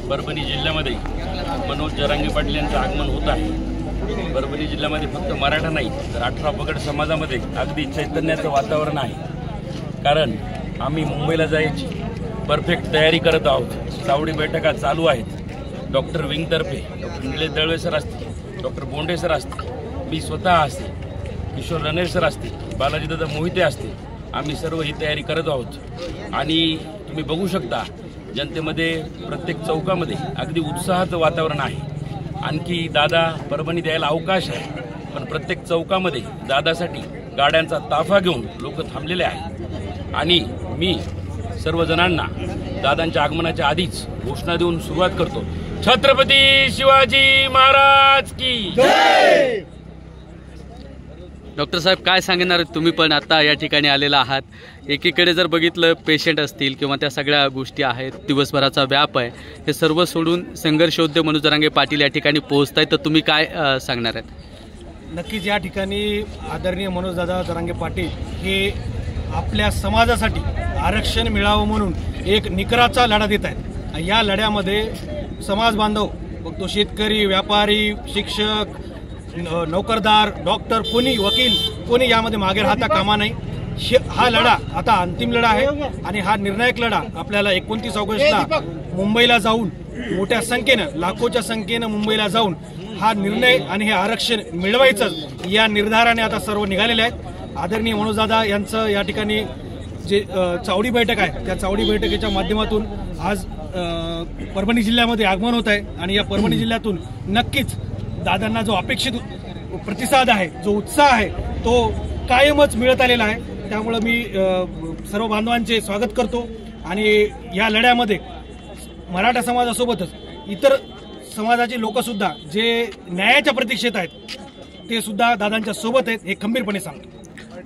परभणी जिल्ह्यामध्ये मनोज जरांगे पाटील यांचं आगमन होत आहे। परभणी जिल्ह्यामध्ये फक्त मराठा नाही तर 18 पगड समाजामध्ये अगदी चैतन्याचं वातावरण आहे। कारण आम्ही मुंबईला जायची परफेक्ट तयारी करत आहोत। चावडी बैठका चालू आहेत। डॉक्टर विंगतर्फे डॉक्टर निलेश दळवे सर असतील, डॉक्टर बोंडे सर असतील, मी स्वतः असते, किशोर रणेर सर असतील, बालाजीदादा मोहिते असतील, आम्ही सर्व ही तयारी करत आहोत। आणि तुम्ही बघू शकता जनतेमध्ये प्रत्येक चौकामध्ये अगदी उत्साहाचं वातावरण आहे। आणखी दादा परभणी द्यायला अवकाश आहे, पण प्रत्येक चौकामध्ये दादासाठी गाड्यांचा ताफा घेऊन लोक थांबलेले आहेत। आणि मी सर्वजणांना दादांच्या आगमनाच्या आधीच घोषणा देऊन सुरुवात करतो, छत्रपती शिवाजी महाराज की जय। डॉक्टर साहेब काय सांगणार तुम्ही पण आता या ठिकाणी आलेला आहात। एकीकडे जर बघितलं पेशंट असतील किंवा त्या सगळ्या गोष्टी आहेत, दिवसभराचा व्याप आहे, हे सर्व सोडून संघर्षयोद्धे मनोज जरांगे पाटील या ठिकाणी पोहोचत आहेत, तर तुम्ही काय सांगणार आहेत? नक्कीच या ठिकाणी आदरणीय मनोजदादा जरांगे पाटील हे आपल्या समाजासाठी आरक्षण मिळावं म्हणून एक निकराचा लढा देत आहेत। या लढ्यामध्ये समाज बांधव मग तो शेतकरी, व्यापारी, शिक्षक, नोकरदार, डॉक्टर, कोणी वकील, कोणी यामध्ये मागे राहता कामा नाही। हा लढा आता अंतिम लढा आहे आणि हा निर्णायक लढा आपल्याला 29 ऑगस्टला मुंबईला जाऊन मोठ्या संख्येनं, लाखोच्या संख्येनं मुंबईला जाऊन हा निर्णय आणि हे आरक्षण मिळवायचं या निर्धाराने आता सर्व निघालेले आहेत। आदरणीय मनोजदादा यांचं या ठिकाणी जे चावडी बैठक आहे त्या चावडी बैठकीच्या माध्यमातून आज परभणी जिल्ह्यामध्ये आगमन होत आहे आणि या परभणी जिल्ह्यातून नक्कीच दादांना जो अपेक्षित प्रतिसाद आहे, जो उत्साह आहे, तो कायमच मिळत आलेला आहे। त्यामुळे मी सर्व बांधवांचे स्वागत करतो आणि या लढ्यामध्ये मराठा समाजासोबतच इतर समाजाचे लोक सुद्धा जे न्यायाच्या प्रतीक्षेत आहेत ते सुद्धा दादांच्या सोबत आहेत, हे खंबीरपणे सांगतो।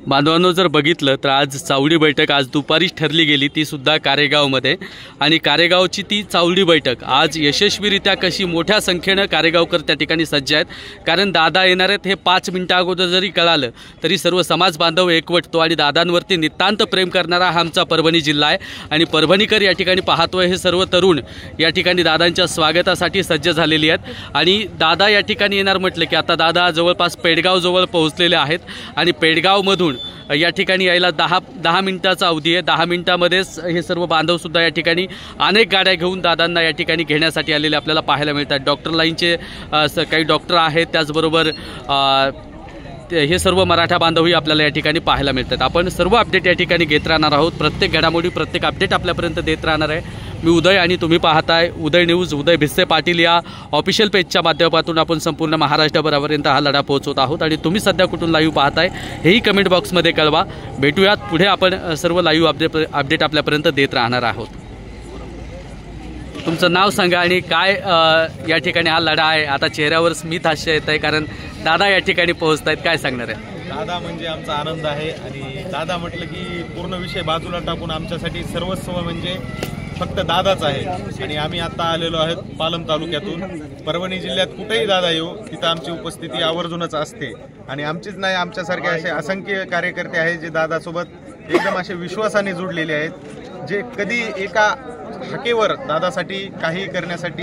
बांधवांनो जर बघितलं तर आज चावडी बैठक आज दुपारीच ठरली गेली, ती सुद्धा कारेगावमध्ये, आणि कारेगावची ती चावडी बैठक आज यशस्वीरित्या कशी मोठ्या संख्येनं कारेगावकर त्या ठिकाणी सज्ज आहेत। कारण दादा येणार आहेत हे 5 मिनिटं अगोदर जरी कळालं तरी सर्व समाज बांधव एकवटतो आणि दादांवरती नितांत प्रेम करणारा हा आमचा परभणी जिल्हा आहे आणि परभणीकर या ठिकाणी पाहतोय हे सर्व तरुण या ठिकाणी दादांच्या स्वागतासाठी सज्ज झालेली आहेत। आणि दादा या ठिकाणी येणार म्हटलं की आता दादा जवळपास पेडगाव जवळ पोहोचलेले आहेत आणि पेडगावमधून या ठिकाणी यायला 10 मिनिटाचा अवधी आहे। 10 मिनिटामध्येच हे सर्व बांधव सुद्धा या ठिकाणी अनेक गाड्या घेऊन दादांना या ठिकाणी घेण्यासाठी आलेले आपल्याला पाहायला मिळतात। डॉक्टर लाईनचे काही डॉक्टर आहेत, त्याचबरोबर हे सर्व मराठा बांधवही आपल्याला या ठिकाणी पाहायला मिळतात। आपण सर्व अपडेट या ठिकाणी घेत राहणार आहोत, प्रत्येक घडामोडी प्रत्येक अपडेट आपल्यापर्यंत देत राहणार आहे। मी उदय आणि तुम्ही पाहताय उदय न्यूज। उदय भिस्से पाटील या ऑफिशियल पेजच्या माध्यमातून आपण संपूर्ण महाराष्ट्रापर्यंत हा लढा पोहोचवत आहोत आणि तुम्ही सध्या कुठून लाईव्ह पाहताय हेही कमेंट बॉक्समध्ये कळवा। भेटूयात पुढे, आपण सर्व लाईव्ह अपडेट आपल्यापर्यंत देत राहणार आहोत। तुमचं नाव सांगा आणि काय या ठिकाणी हा लढा आहे। आता चेहऱ्यावर स्मित हास्य येत आहे कारण दादा या ठिकाणी पोहोचत आहेत, काय सांगणार आहे? दादा म्हणजे आमचा आनंद आहे आणि दादा म्हटलं की पूर्ण विषय बाजूला टाकून आमच्यासाठी सर्वस्व म्हणजे फक्त दादाच आहे। आणि आम्ही आता आलेलो आहोत पालम तालुक्यातून। परभणी जिल्ह्यात कुठेही दादा येऊ तिथं आमची उपस्थिती आवर्जूनच असते आणि आमचीच नाही, आमच्यासारखे असे असंख्य कार्यकर्ते आहेत जे दादासोबत एकदम असे विश्वासाने जुडलेले आहेत, जे कधी एका हाकेवर दादासाठी काही करण्यासाठी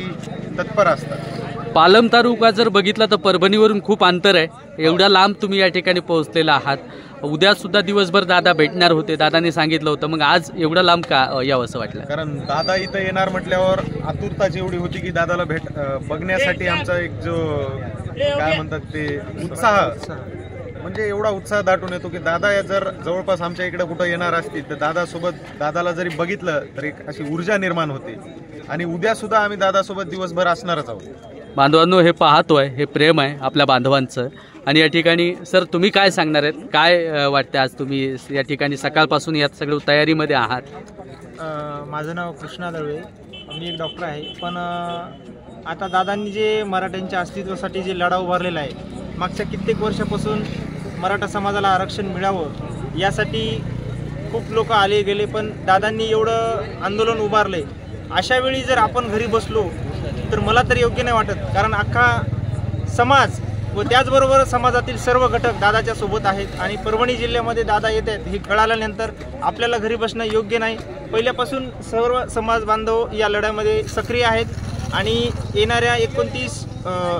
तत्पर असतात। पालम तालुका जर बघितला तर परभणीवरून खूप अंतर आहे, एवढ्या लांब तुम्ही या ठिकाणी पोहोचलेला आहात। उद्या सुद्धा दिवसभर दादा भेटणार होते, दादाने सांगितलं होतं, मग आज एवढं लांब का यावं असं वाटलं? कारण दादा इथं येणार म्हटल्यावर आतुरताच एवढी होती की दादाला बघण्यासाठी आमचा एक जो काय म्हणतात ते उत्साह, म्हणजे एवढा उत्साह दाटून येतो की दादा जर जवळपास आमच्या इकडे कुठं येणार असतील तर दादाला जरी बघितलं तर एक अशी ऊर्जा निर्माण होते आणि उद्या सुद्धा आम्ही दादासोबत दिवसभर असणारच आहोत। बांधवांनो हे पाहतोय, हे प्रेम आहे आपल्या बांधवांचं। आणि या ठिकाणी सर तुम्ही काय सांगणार आहेत, काय वाटतं आज तुम्ही या ठिकाणी सकाळपासून या सगळ्या तयारीमध्ये आहात? माझं नाव कृष्णा दळवे, मी एक डॉक्टर आहे, पण आता दादांनी जे मराठ्यांच्या अस्तित्वासाठी जे लढा उभारलेला आहे, मागच्या कित्येक वर्षापासून मराठा समाजाला आरक्षण मिळावं यासाठी खूप लोक आले गेले, पण दादांनी एवढं आंदोलन उभारले। अशा वेळी जर आपण घरी बसलो तर मला तर योग्य नाही वाटत, कारण अख्खा समाज व त्याचबरोबर समाजातील सर्व घटक दादाच्या सोबत आहेत आणि परभणी जिल्ह्यामध्ये दादा येत आहेत हे कळाल्यानंतर आपल्याला घरी बसणं योग्य नाही। पहिल्यापासून सर्व समाज बांधव या लढ्यामध्ये सक्रिय आहेत आणि येणाऱ्या 29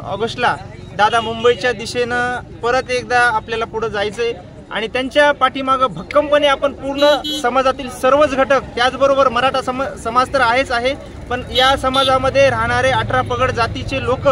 ऑगस्टला दादा मुंबईच्या दिशेनं परत एकदा आपल्याला पुढे जायचंय आणि त्यांच्या पाठीमागं भक्कमपणे आपण पूर्ण समाजातील सर्वच घटक, त्याचबरोबर मराठा समाज तर आहेच आहे, पण या समाजामध्ये राहणारे 18 पगड जातीचे लोक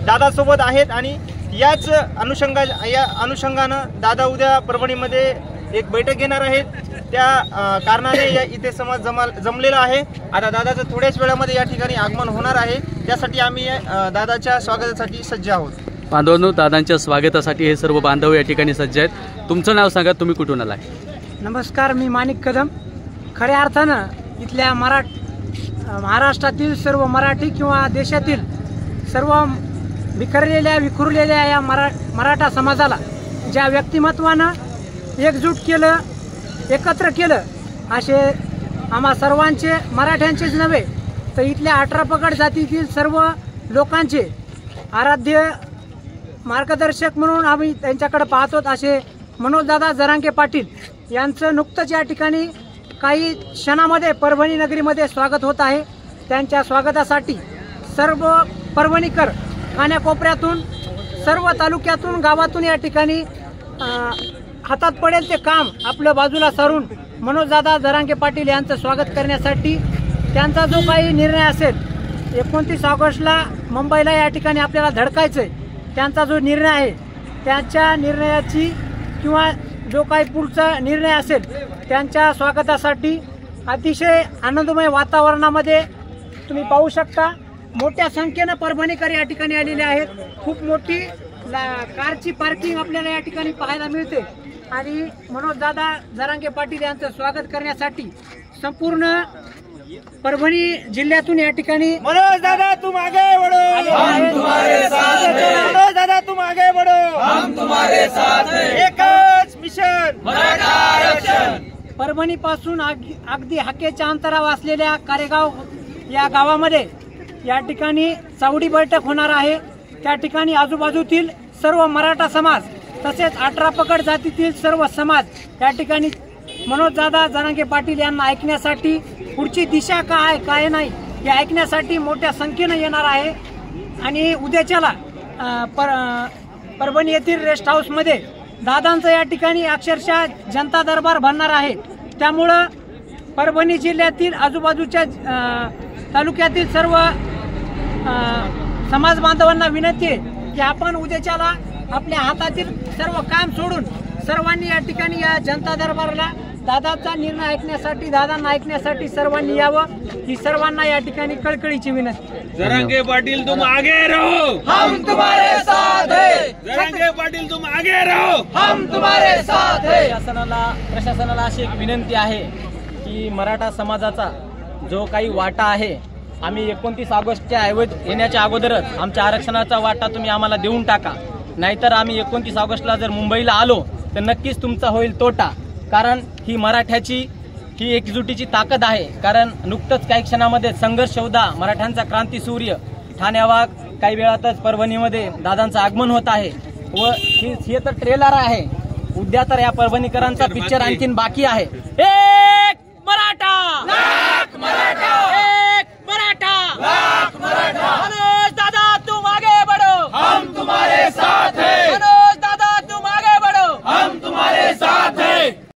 दादासोबत आहेत आणि याच अनुषंगानं दादा उद्या परभणीमध्ये एक बैठक घेणार आहेत. त्या कारणाने इथे समाज जमलेला आहे. आता दादाचं थोड्याच वेळामध्ये या ठिकाणी आगमन होणार आहे. त्यासाठी आम्ही दादाच्या स्वागतासाठी सज्ज आहोत. बांधवांनो, दादांच्या स्वागतासाठी हे सर्व बांधव या ठिकाणी सज्ज आहेत. तुमचं नाव सांगा, तुम्ही कुठून आलाय? नमस्कार, मी माणिक कदम. खऱ्या अर्थानं इथल्या महाराष्ट्रातील सर्व मराठी किंवा देशातील सर्व विखुरलेल्या या मराठा समाजाला ज्या व्यक्तिमत्वानं एकजूट केलं, एकत्र केलं, असे आम्हा सर्वांचे, मराठ्यांचेच नव्हे तर इथल्या 18 पगड जातीतील सर्व लोकांचे आराध्य मार्गदर्शक म्हणून आम्ही त्यांच्याकडे पाहतो. असे मनोजदादा जरांगे पाटील यांचं नुकतंच या ठिकाणी काही क्षणामध्ये परभणी नगरीमध्ये स्वागत होत आहे. त्यांच्या स्वागतासाठी सर्व परभणीकर कान्याकोपऱ्यातून, सर्व तालुक्यातून, गावातून या ठिकाणी हातात पडेल ते काम आपलं बाजूला सारून मनोजदादा जरांगे पाटील यांचं स्वागत करण्यासाठी त्यांचा जो काही निर्णय असेल 29 ऑगस्टला मुंबईला या ठिकाणी आपल्याला धडकायचंय, त्यांचा जो निर्णय आहे त्यांच्या निर्णयाची किंवा जो काही पुढचा निर्णय असेल त्यांच्या स्वागतासाठी अतिशय आनंदमय वातावरणामध्ये तुम्ही पाहू शकता मोठ्या संख्येनं परभणीकर या ठिकाणी आलेले आहेत. खूप मोठी कारची पार्किंग आपल्याला या ठिकाणी पाहायला मिळते आणि मनोजदादा जरांगे पाटील यांचं स्वागत करण्यासाठी संपूर्ण परभणी जिल्ह्यातून या ठिकाणी मनोजदादा तुम आगे बढ़ो, हम तुम्हारे साथ हैं. मनोजदादा तुम आगे बढ़ो, हम तुम्हारे साथ हैं. एकच मिशन मराठा आरक्षण. परभणीपासून अगदी हाकेच्या अंतरावर असलेल्या कारेगाव या गावामध्ये या ठिकाणी चावडी बैठक होणार आहे. त्या ठिकाणी आजूबाजूतील सर्व मराठा समाज तसेच 18 पगड जातीतील सर्व समाज या ठिकाणी मनोजदादा जरांगे पाटील यांना ऐकण्यासाठी, पुढची दिशा काय काय नाही हे ऐकण्यासाठी मोठ्या संख्येनं येणार आहे. आणि उद्याच्याला परभणी येथील रेस्ट हाऊसमध्ये दादांचं या ठिकाणी अक्षरशः जनता दरबार भरणार आहे. त्यामुळं परभणी जिल्ह्यातील आजूबाजूच्या तालुक्यातील सर्व समाज बांधवांना विनंती आहे की आपण उद्याच्याला आपल्या हातातील सर्व काम सोडून सर्वांनी या ठिकाणी या जनता दरबारला दादाचा निर्णय ऐकण्यासाठी, दादांना ऐकण्यासाठी सर्वांनी यावं ही सर्वांना या ठिकाणी कळकळीची विनंती. जरांगे पाटील तुम आगे रहो, हम तुम्हारे साथ हैं. जरांगे पाटील तुम आगे रहो, हम तुम्हारे साथ हैं. प्रशासनाला अशी एक विनंती आहे की मराठा समाजाचा जो काही वाटा आहे, आम्ही 29 ऑगस्टच्या येण्याच्या अगोदरच आमच्या आरक्षणाचा वाटा तुम्ही आम्हाला देऊन टाका. नाहीतर आम्ही 29 ऑगस्टला जर मुंबईला आलो तर नक्कीच तुमचा होईल तोटा. कारण ही मराठ्याची ही एकजुटीची ताकद आहे. कारण नुकतंच काही क्षणामध्ये संघर्ष योद्धा मराठ्यांचा क्रांती सूर्य ठाण्या वाघ काही वेळातच परभणीमध्ये दादांचं आगमन होत आहे व हे तर ट्रेलर आहे. उद्या तर या परभणीकरांचा पिक्चर आणखीन बाकी आहे. एक मराठा.